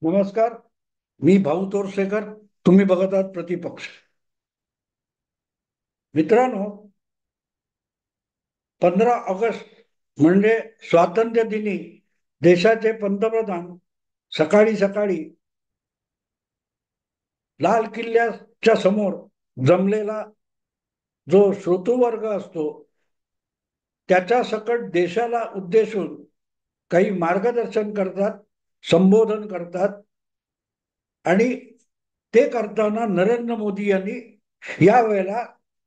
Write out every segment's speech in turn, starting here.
नमस्कार. मी भाऊ तोरसेकर. तुम्ही बघत आहात प्रतिपक्ष. मित्रांनो, 15 ऑगस्ट म्हणजे स्वातंत्र्य दिनी देशाचे पंतप्रधान सकाळी सकाळी लाल किल्ल्याच्या समोर जमलेला जो श्रोतृवर्ग असतो त्याच्या सकट देशाला उद्देशून काही मार्गदर्शन करतात, संबोधन करतात. आणि ते करताना नरेंद्र मोदी यांनी यावेळेला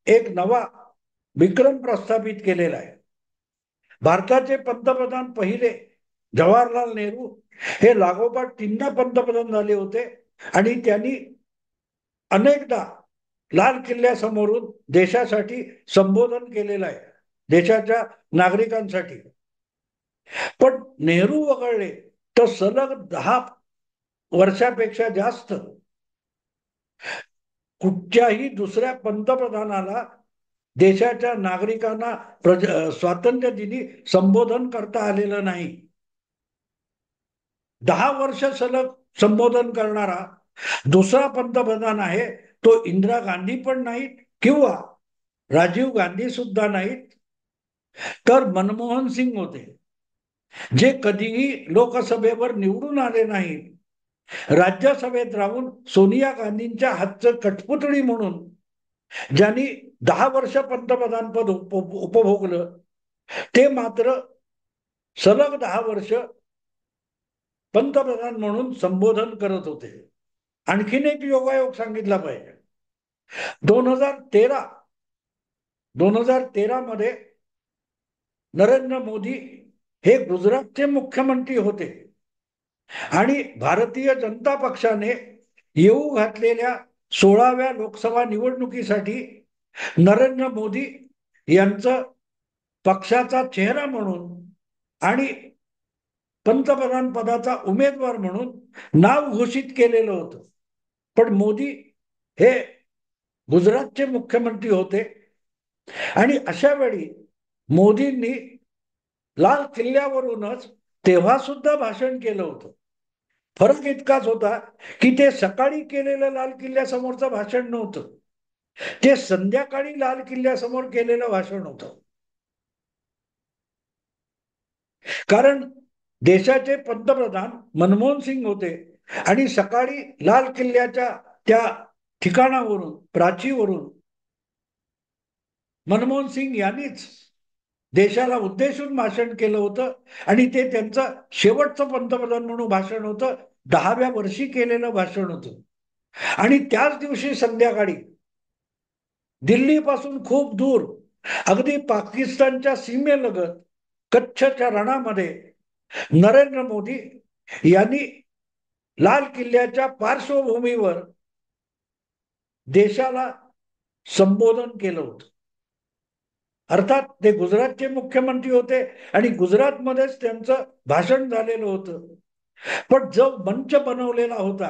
एक नवा विक्रम प्रस्थापित केलेला आहे. भारताचे पंतप्रधान पहिले जवाहरलाल नेहरू हे लागोपाठ तीनदा पंतप्रधान झाले होते आणि त्यांनी अनेकदा लाल किल्ल्यासमोरून देशासाठी संबोधन केलेलं आहे, देशाच्या नागरिकांसाठी. पण नेहरू वगळले तर सलग 10 वर्षापेक्षा जास्त कुठच्याही दुसऱ्या पंतप्रधानाला देशाच्या नागरिकांना स्वातंत्र्य दिनी संबोधन करता आलेलं नाही. 10 वर्ष सलग संबोधन करणारा दुसरा पंतप्रधान आहे तो इंदिरा गांधी पण नाहीत किंवा राजीव गांधी सुद्धा नाहीत, तर मनमोहन सिंग होते, जे कधीही लोकसभेवर निवडून आले नाहीत. राज्यसभेत राहून सोनिया गांधींच्या हातचं कठपुतळी म्हणून ज्यांनी 10 वर्ष पंतप्रधान पद उपभोगलं, ते मात्र सलग 10 वर्ष पंतप्रधान म्हणून संबोधन करत होते. आणखीन एक योगायोग सांगितला पाहिजे. 2013 मध्ये नरेंद्र मोदी हे गुजरातचे मुख्यमंत्री होते आणि भारतीय जनता पक्षाने येऊ घातलेल्या 16व्या लोकसभा निवडणुकीसाठी नरेंद्र मोदी यांचं पक्षाचा चेहरा म्हणून आणि पंतप्रधान पदाचा उमेदवार म्हणून नाव घोषित केलेलं होतं. पण मोदी हे गुजरातचे मुख्यमंत्री होते आणि अशा वेळी मोदींनी लाल किल्ल्यावरूनच तेव्हा सुद्धा भाषण केलं होतं. फरक इतकाच होता की ते सकाळी केलेलं लाल किल्ल्यासमोरचं भाषण नव्हतं, ते संध्याकाळी लाल किल्ल्यासमोर केलेलं भाषण होतं. कारण देशाचे पंतप्रधान मनमोहन सिंग होते आणि सकाळी लाल किल्ल्याच्या त्या ठिकाणावरून, प्राचीवरून मनमोहन सिंग यांनीच देशाला उद्देशून भाषण केलं होतं आणि ते त्यांचं शेवटचं पंतप्रधान म्हणून भाषण होतं, 10व्या वर्षी केलेलं भाषण होतं. आणि त्याच दिवशी संध्याकाळी दिल्लीपासून खूप दूर, अगदी पाकिस्तानच्या सीमेलगत कच्छच्या रणामध्ये नरेंद्र मोदी यांनी लाल किल्ल्याच्या पार्श्वभूमीवर देशाला संबोधन केलं होतं. अर्थात ते गुजरातचे मुख्यमंत्री होते आणि गुजरातमध्येच त्यांचं भाषण झालेलं होतं. पण जो मंच बनवलेला होता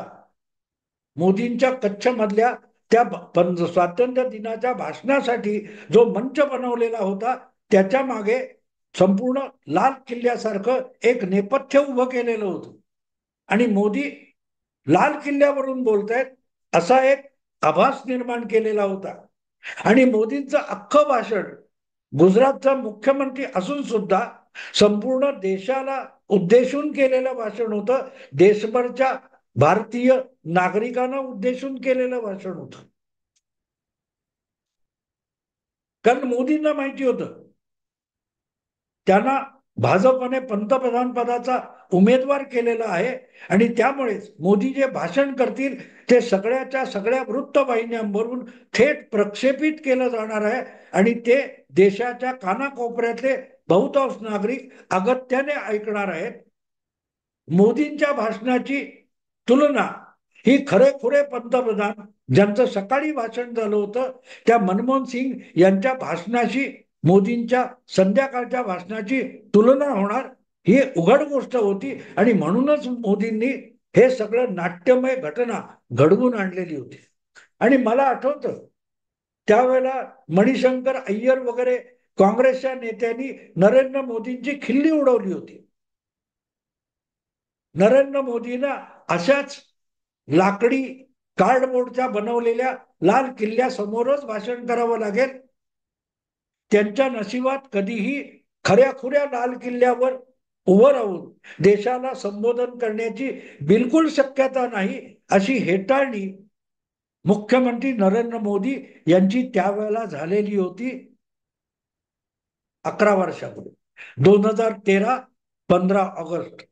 मोदींच्या कच्छ मधल्या त्या स्वातंत्र्य दिनाच्या भाषणासाठी, जो मंच बनवलेला होता त्याच्या मागे संपूर्ण लाल किल्ल्यासारखं एक नेपथ्य उभं केलेलं होतं आणि मोदी लाल किल्ल्यावरून बोलतायत असा एक आभास निर्माण केलेला होता. आणि मोदींचं अख्खं भाषण गुजरातचा मुख्यमंत्री असून सुद्धा संपूर्ण देशाला उद्देशून केलेलं भाषण होतं, देशभरच्या भारतीय नागरिकांना उद्देशून केलेलं भाषण होतं. कारण मोदींना माहिती होतं त्यांना भाजपने पंतप्रधान पदाचा उमेदवार केलेला आहे आणि त्यामुळेच मोदी जे भाषण करतील ते सगळ्याच्या सगळ्या वृत्तवाहिन्यांवरून थेट प्रक्षेपित केलं जाणार आहे आणि ते देशाच्या कानाकोपऱ्यातले बहुतांश नागरिक अगत्याने ऐकणार आहेत. मोदींच्या भाषणाची तुलना ही खरेखुरे पंतप्रधान ज्यांचं सकाळी भाषण झालं होतं त्या मनमोहन सिंग यांच्या भाषणाशी, मोदींच्या संध्याकाळच्या भाषणाची तुलना होणार ही उघड गोष्ट होती. आणि म्हणूनच मोदींनी हे सगळं नाट्यमय घटना घडवून आणलेली होती. आणि मला आठवतं त्यावेळेला मणिशंकर अय्यर वगैरे काँग्रेसच्या नेत्यांनी नरेंद्र मोदींची खिल्ली उडवली होती. नरेंद्र मोदींना अशाच लाकडी कार्डबोर्डच्या बनवलेल्या लाल किल्ल्यासमोरच भाषण करावं लागेल. त्यांच्या नशिबात कधीही खऱ्याखुऱ्या लाल किल्ल्यावर उभं राहून देशाला संबोधन करण्याची बिलकुल शक्यता नाही, अशी हेटाळणी मुख्यमंत्री नरेंद्र मोदी यांची त्यावेळेला झालेली होती 11 वर्षापूर्वी, 2013 15 ऑगस्ट.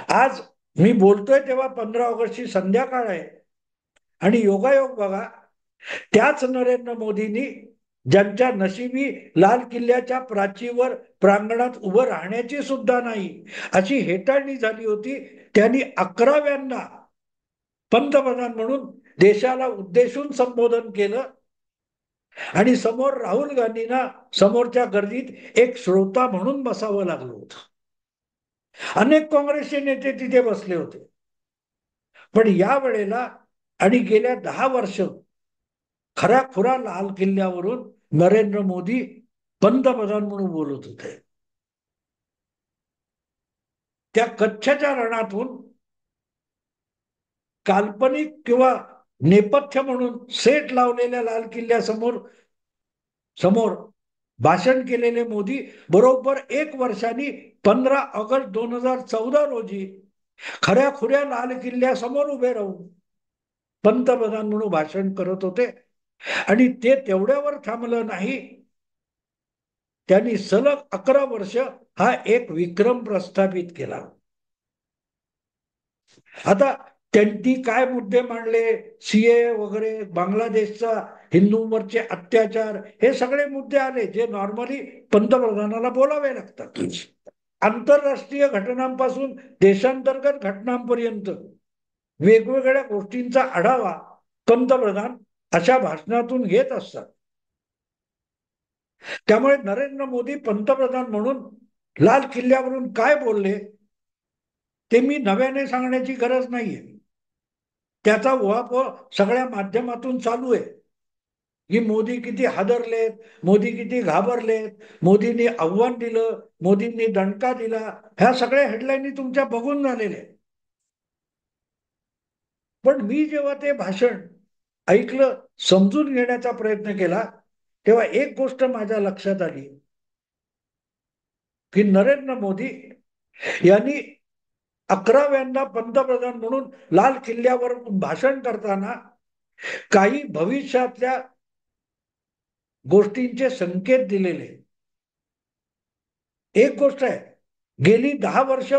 आज मी बोलतोय तेव्हा 15 ऑगस्टची संध्याकाळ आहे आणि योगायोग बघा, त्याच नरेंद्र मोदींनी ज्यांच्या नशिबी लाल किल्ल्याच्या प्राचीवर प्रांगणात उभं राहण्याची सुद्धा नाही अशी हेटाळणी झाली होती, त्यांनी 11व्यांदा पंतप्रधान म्हणून देशाला उद्देशून संबोधन केलं आणि समोर राहुल गांधींना समोरच्या गर्दीत एक श्रोता म्हणून बसावं लागलं होतं. अनेक काँग्रेसचे नेते तिथे बसले होते. पण या वेळेला आणि गेल्या 10 वर्ष खऱ्या खुरा लाल किल्ल्यावरून नरेंद्र मोदी पंतप्रधान म्हणून बोलत होते. त्या कच्छच्या रणातून काल्पनिक किंवा नेपथ्य म्हणून सेट लावलेल्या लाल किल्ल्यासमोर भाषण केलेले मोदी बरोबर 1 वर्षांनी 15 ऑगस्ट 2014 रोजी खऱ्या खुऱ्या लाल किल्ल्यासमोर उभे राहून पंतप्रधान म्हणून भाषण करत होते. आणि ते तेवढ्यावर थांबलं नाही, त्यांनी सलग 11 वर्ष हा एक विक्रम प्रस्थापित केला. आता त्यांनी काय मुद्दे मांडले, सीए वगैरे, बांगलादेशचा हिंदूंवरचे अत्याचार, हे सगळे मुद्दे आले जे नॉर्मली पंतप्रधानाला बोलावे लागतात. आंतरराष्ट्रीय घटनांपासून देशांतर्गत घटनांपर्यंत वेगवेगळ्या गोष्टींचा आढावा पंतप्रधान अशा भाषणातून घेत असतात. त्यामुळे नरेंद्र मोदी पंतप्रधान म्हणून लाल किल्ल्यावरून काय बोलले ते मी नव्याने सांगण्याची गरज नाहीये. त्याचा उहापोह सगळ्या माध्यमातून चालू आहे की मोदी किती हादरलेत, मोदी किती घाबरलेत, मोदींनी आव्हान दिलं, मोदींनी दणका दिला, ह्या सगळ्या हेडलाईनी तुमच्या बघून झालेल्या. पण मी जेव्हा ते भाषण ऐकलं, समजून घेण्याचा प्रयत्न केला, तेव्हा एक गोष्ट माझ्या लक्षात आली की नरेंद्र मोदी यांनी 11व्यांदा पंतप्रधान म्हणून लाल किल्ल्यावर भाषण करताना काही भविष्यातल्या गोष्टींचे संकेत दिलेले. एक गोष्ट आहे, गेली 10 वर्ष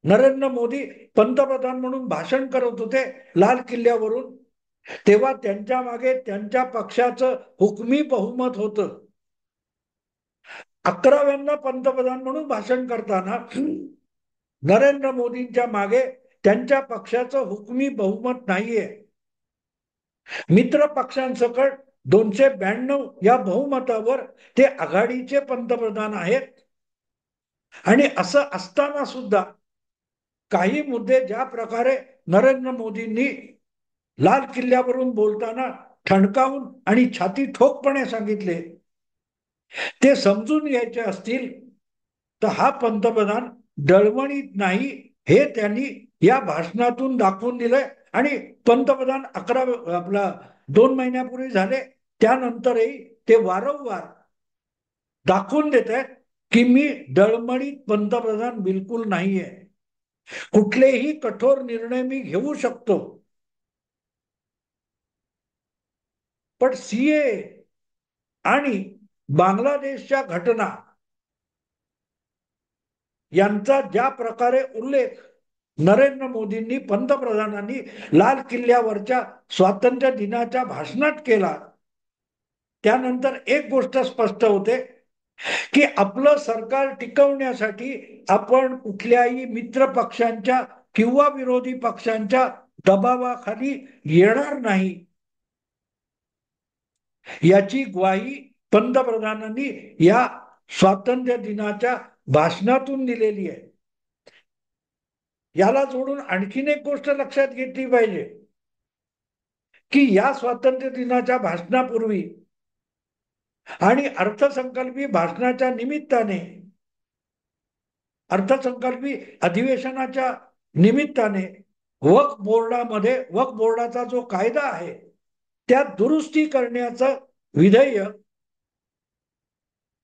नरेंद्र मोदी पंतप्रधान म्हणून भाषण करत होते लाल किल्ल्यावरून, तेव्हा त्यांच्या मागे त्यांच्या पक्षाचं हुकमी बहुमत होतं. 11व्यांदा पंतप्रधान म्हणून भाषण करताना नरेंद्र मोदींच्या मागे त्यांच्या पक्षाचं हुकमी बहुमत नाहीये. मित्र पक्षांसकट 292 या बहुमतावर ते आघाडीचे पंतप्रधान आहेत. आणि असं असताना सुद्धा काही मुद्दे ज्या प्रकारे नरेंद्र मोदींनी लाल किल्ल्यावरून बोलताना ठणकावून आणि छाती ठोकपणे सांगितले, ते समजून घ्यायचे असतील तर हा पंतप्रधान डळमळीत नाही हे त्यांनी या भाषणातून दाखवून दिलंय. आणि पंतप्रधान 2 महिन्यापूर्वी झाले, त्यानंतरही ते वारंवार दाखवून देत आहेत की मी डळमळीत पंतप्रधान बिलकुल नाहीये, कुठलेही कठोर निर्णय मी घेऊ शकतो. पण सीए आणि बांगलादेशच्या घटना यांचा ज्या प्रकारे उल्लेख नरेंद्र मोदींनी पंतप्रधानांनी लाल किल्ल्यावरच्या स्वातंत्र्य दिनाच्या भाषणात केला, त्यानंतर एक गोष्ट स्पष्ट होते की आपलं सरकार टिकवण्यासाठी आपण कुठल्याही मित्र पक्षांच्या किंवा विरोधी पक्षांच्या दबावाखाली येणार नाही, याची ग्वाही पंतप्रधानांनी या स्वातंत्र्य दिनाच्या भाषणातून दिलेली आहे. याला जोडून आणखीन एक गोष्ट लक्षात घेतली पाहिजे की या स्वातंत्र्य दिनाच्या भाषणापूर्वी आणि अर्थसंकल्पीय भाषणाच्या निमित्ताने अर्थसंकल्पी अधिवेशनाच्या निमित्ताने वक्फ बोर्डाचा जो कायदा आहे त्यात दुरुस्ती करण्याचं विधेयक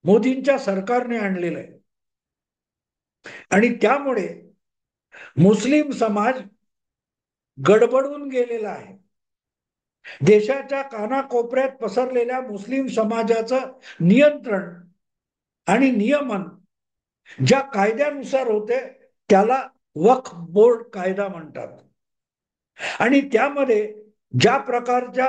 मोदींच्या सरकारने आणलेलं आहे. आणि त्यामुळे मुस्लिम समाज गडबडून गेलेला आहे. देशाच्या कानाकोपऱ्यात पसरलेल्या मुस्लिम समाजाचं नियंत्रण आणि नियमन ज्या कायद्यानुसार होते त्याला वक्फ बोर्ड कायदा म्हणतात. आणि त्यामध्ये ज्या प्रकारच्या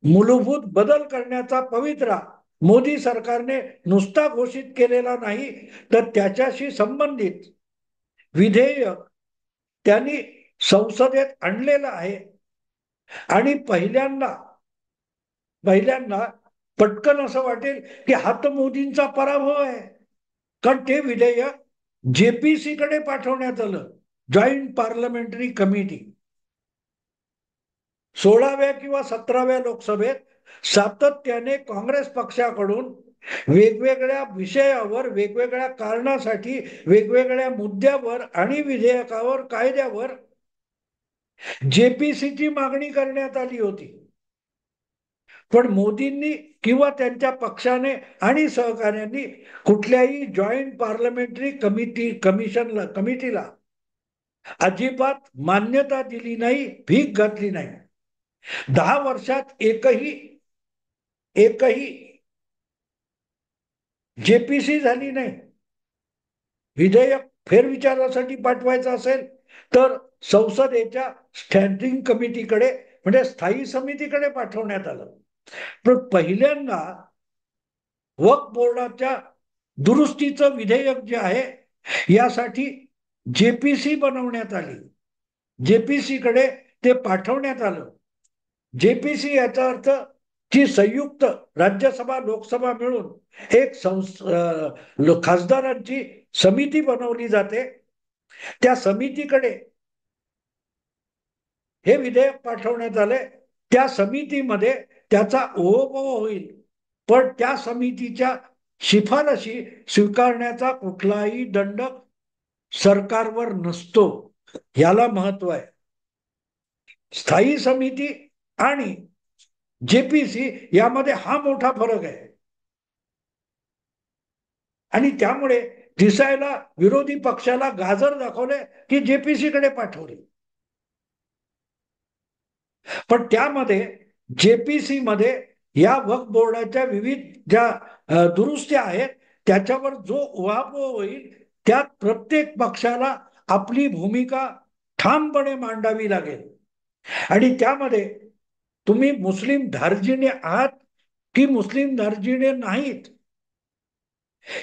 मूलभूत बदल करण्याचा पवित्रा मोदी सरकारने नुसता घोषित केलेला नाही तर त्याच्याशी संबंधित विधेयक त्यांनी संसदेत आणलेलं आहे. आणि पहिल्यांदा पटकन असं वाटेल की हा तर मोदींचा पराभव आहे, कारण ते विधेयक जेपीसी कडे पाठवण्यात आलं, जॉईंट पार्लमेंटरी कमिटी. 16व्या किंवा 17व्या लोकसभेत सातत्याने काँग्रेस पक्षाकडून वेगवेगळ्या विषयावर, वेगवेगळ्या कारणासाठी, वेगवेगळ्या मुद्द्यावर आणि विधेयकावर, कायद्यावर जेपीसीची मागणी करण्यात आली होती. पण मोदींनी किंवा त्यांच्या पक्षाने आणि सहकार्यांनी कुठल्याही जॉईंट पार्लमेंटरी कमिटीला अजिबात मान्यता दिली नाही, भीक घातली नाही. 10 वर्षात एकही जेपीसी झाली नाही. विधेयक फेरविचारासाठी पाठवायचं असेल तर संसदेच्या स्टँडिंग कमिटीकडे म्हणजे स्थायी समितीकडे पाठवण्यात आलं. पण पहिल्यांदा वक्फ बोर्डाच्या दुरुस्तीचं विधेयक जे आहे यासाठी जेपीसी बनवण्यात आली. जेपीसी कडे ते पाठवण्यात आलं. जेपीसी याचा अर्थ की संयुक्त राज्यसभा लोकसभा मिळून एक खासदारांची समिती बनवली जाते. त्या समितीकडे हे विधेयक पाठवण्यात आले. त्या समितीमध्ये त्याचा ओघ होईल, पण त्या समितीच्या शिफारशी स्वीकारण्याचा कुठलाही दंड सरकारवर नसतो. याला महत्व आहे. स्थायी समिती आणि जेपीसी यामध्ये हा मोठा फरक आहे. आणि त्यामुळे दिसायला विरोधी पक्षाला गाजर दाखवले की जेपीसी कडे पाठवले. पण त्यामध्ये जेपीसी मध्ये या वक्फ बोर्डाच्या विविध ज्या दुरुस्त्या आहेत त्याच्यावर जो उहापोह होईल त्यात प्रत्येक पक्षाला आपली भूमिका ठामपणे मांडावी लागेल. आणि त्यामध्ये तुम्ही मुस्लिम धार्जिणे आहात की मुस्लिम धार्जिणे नाहीत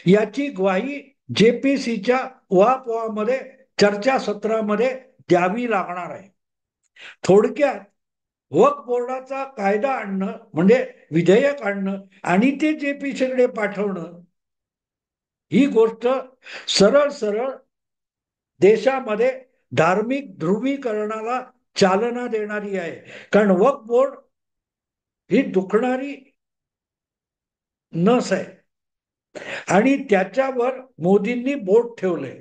याची ग्वाही जेपीसीच्या उहापोहामध्ये चर्चासत्रामध्ये द्यावी लागणार आहे. थोडक्यात वक्फ बोर्डाचा कायदा आणणं म्हणजे विधेयक आणणं आणि ते जेपीसीकडे पाठवणं ही गोष्ट सरळ सरळ देशामध्ये धार्मिक ध्रुवीकरणाला चालना देणारी आहे. कारण वक्फ बोर्ड ही दुखणारी नस आहे आणि त्याच्यावर मोदींनी बोट ठेवले.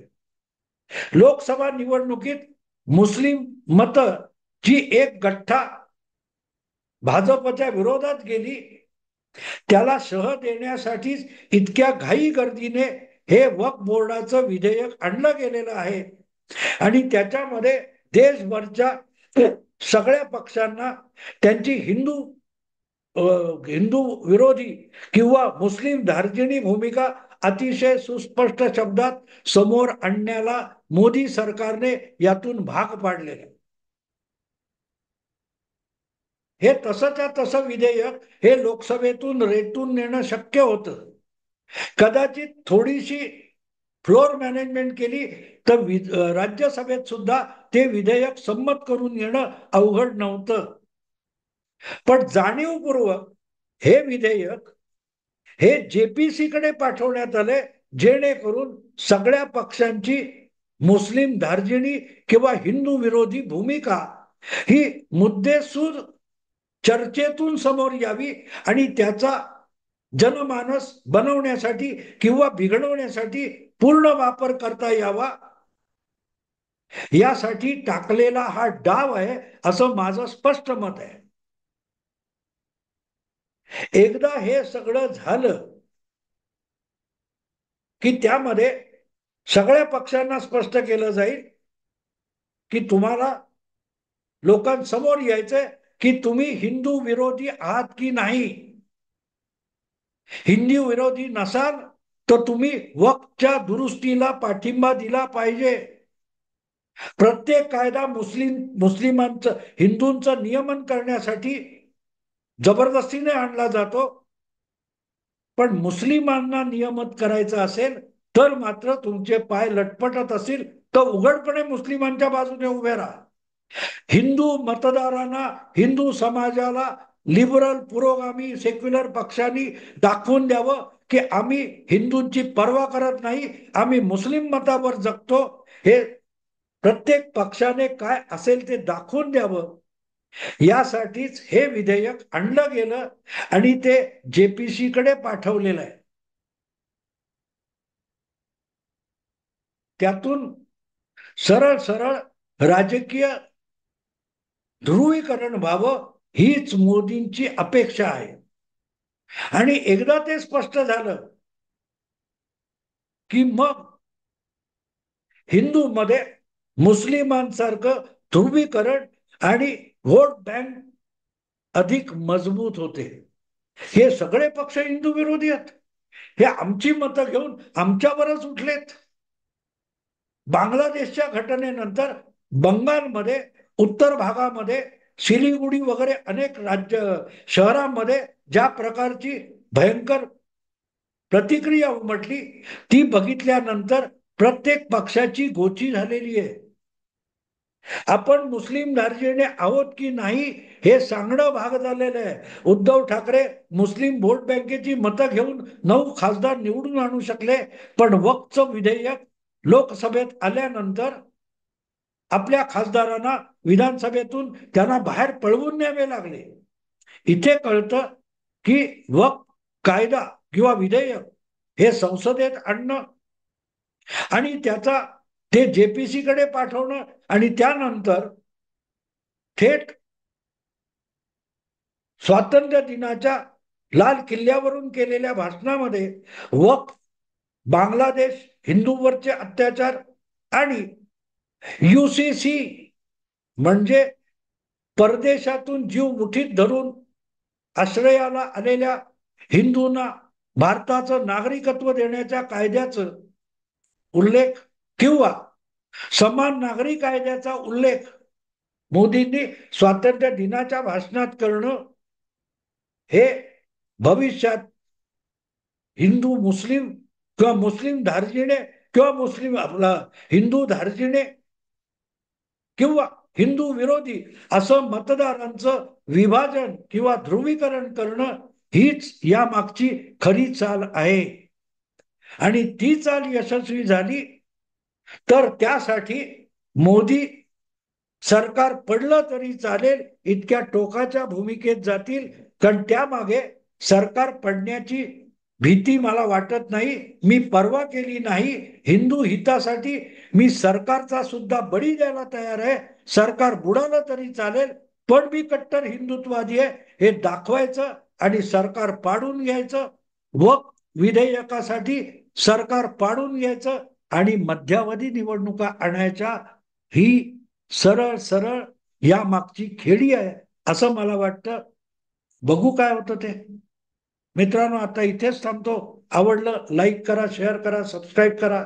लोकसभा निवडणुकीत मुस्लिम मत जी एक गठ्ठा भाजपच्या विरोधात गेली त्याला शह देण्यासाठीच इतक्या घाई गर्दीने हे वक्फ बोर्डाचं विधेयक आणलं गेलेलं आहे. आणि त्याच्यामध्ये देशभरच्या सगळ्या पक्षांना त्यांची हिंदू विरोधी किंवा मुस्लिम धार्जिणी भूमिका अतिशय सुस्पष्ट शब्दात समोर आणण्याला मोदी सरकारने यातून भाग पाडलेले. हे तसंच्या तसं विधेयक हे लोकसभेतून रेटून नेणं शक्य होतं. कदाचित थोडीशी फ्लोर मॅनेजमेंट केली तर राज्यसभेत सुद्धा ते विधेयक संमत करून येणं अवघड नव्हतं. पण जाणीवपूर्वक हे विधेयक हे जेपीसी कडे पाठवण्यात आले जेणेकरून सगळ्या पक्षांची मुस्लिम धार्जिणी किंवा हिंदू विरोधी भूमिका ही मुद्देसूद चर्चेतून समोर यावी आणि त्याचा जनमानस बनवण्यासाठी किंवा बिघडवण्यासाठी पूर्ण वापर करता यावा यासाठी टाकलेला हा डाव आहे, असं माझं स्पष्ट मत आहे. एकदा हे सगळं झालं की त्यामध्ये सगळ्या पक्षांना स्पष्ट केलं जाईल की तुम्हाला लोकांसमोर यायचंय की तुम्ही हिंदू विरोधी आहात की नाही. हिंदू विरोधी नसाल तर तुम्ही वक्फच्या दुरुस्तीला पाठिंबा दिला पाहिजे. प्रत्येक कायदा मुस्लिमांचं हिंदूंचं नियमन करण्यासाठी जबरदस्तीने आणला जातो, पण मुस्लिमांना नियमित करायचं असेल तर मात्र तुमचे पाय लटपटत असतील तर उघडपणे मुस्लिमांच्या बाजूने उभे राहा. हिंदू मतदारांना, हिंदू समाजाला लिबरल पुरोगामी सेक्युलर पक्षांनी दाखवून द्यावं की आम्ही हिंदूंची पर्वा करत नाही, आम्ही मुस्लिम मतावर जगतो. हे प्रत्येक पक्षाने काय असेल ते दाखवून द्यावं, यासाठीच हे विधेयक आणलं गेलं आणि ते जेपीसी कडे पाठवलेलं आहे. त्यातून सरळ सरळ राजकीय ध्रुवीकरण व्हावं हीच मोदींची अपेक्षा आहे. आणि एकदा ते स्पष्ट झालं की मग हिंदूमध्ये मुस्लिमांसारखं ध्रुवीकरण आणि व्होट बँक अधिक मजबूत होते. हे सगळे पक्ष हिंदू विरोधी आहेत, हे आमची मतं घेऊन आमच्यावरच उठलेत. बांगलादेशच्या घटनेनंतर बंगालमध्ये, उत्तर भागामध्ये, सिलिगुडी वगैरे अनेक शहरांमध्ये ज्या प्रकारची भयंकर प्रतिक्रिया उमटली ती बघितल्यानंतर प्रत्येक पक्षाची गोची झालेली आहे. आपण मुस्लिम धार्जिणे आहोत की नाही हे सांगणं भाग झालेलं आहे. उद्धव ठाकरे मुस्लिम व्होट बँकेची मतं घेऊन 9 खासदार निवडून आणू शकले, पण वक्फचं विधेयक लोकसभेत आल्यानंतर आपल्या खासदारांना विधानसभेतून त्यांना बाहेर पळवून न्यावे लागले. इथे कळतं की वक्फ कायदा किंवा विधेयक हे संसदेत आणणं आणि त्याचा ते जेपीसी कडे पाठवणं आणि त्यानंतर थेट स्वातंत्र्य दिनाच्या लाल किल्ल्यावरून केलेल्या भाषणामध्ये वक्फ, बांगलादेश, हिंदूंवरचे अत्याचार आणि यूसीसी म्हणजे परदेशातून जीव मुठीत धरून आश्रयाला आलेल्या हिंदूंना भारताचं नागरिकत्व देण्याच्या कायद्याचं उल्लेख किंवा समान नागरी कायद्याचा उल्लेख मोदींनी स्वातंत्र्य दिनाच्या भाषणात करणं हे भविष्यात हिंदू मुस्लिम किंवा मुस्लिम धार्जिणे किंवा मुस्लिम आपला हिंदू धार्जिणे किंवा हिंदू विरोधी असं मतदारांचं विभाजन किंवा ध्रुवीकरण करणं हीच या मागची खरी चाल आहे. आणि ती चाल यशस्वी झाली तर त्यासाठी मोदी सरकार पडलं तरी चालेल इतक्या टोकाच्या भूमिकेत जातील, कारण त्यामागे सरकार पडण्याची भीती मला वाटत नाही. मी पर्वा केली नाही, हिंदू हितासाठी मी सरकारचा सुद्धा बळी द्यायला तयार आहे. सरकार बुडालं तरी चालेल, पण मी कट्टर हिंदुत्ववादी आहे हे दाखवायचं आणि सरकार पाडून घ्यायचं. वक्फ विधेयकासाठी सरकार पाडून घ्यायचं आणि मध्यावधी निवडणुका आणायच्या. ही सरळ सरळ या मागची खेळी आहे असं मला वाटतं. बघू काय होतं ते. मित्रांनो, आता इथेच थांबतो. आवडलं लाईक करा, शेअर करा, सबस्क्राईब करा.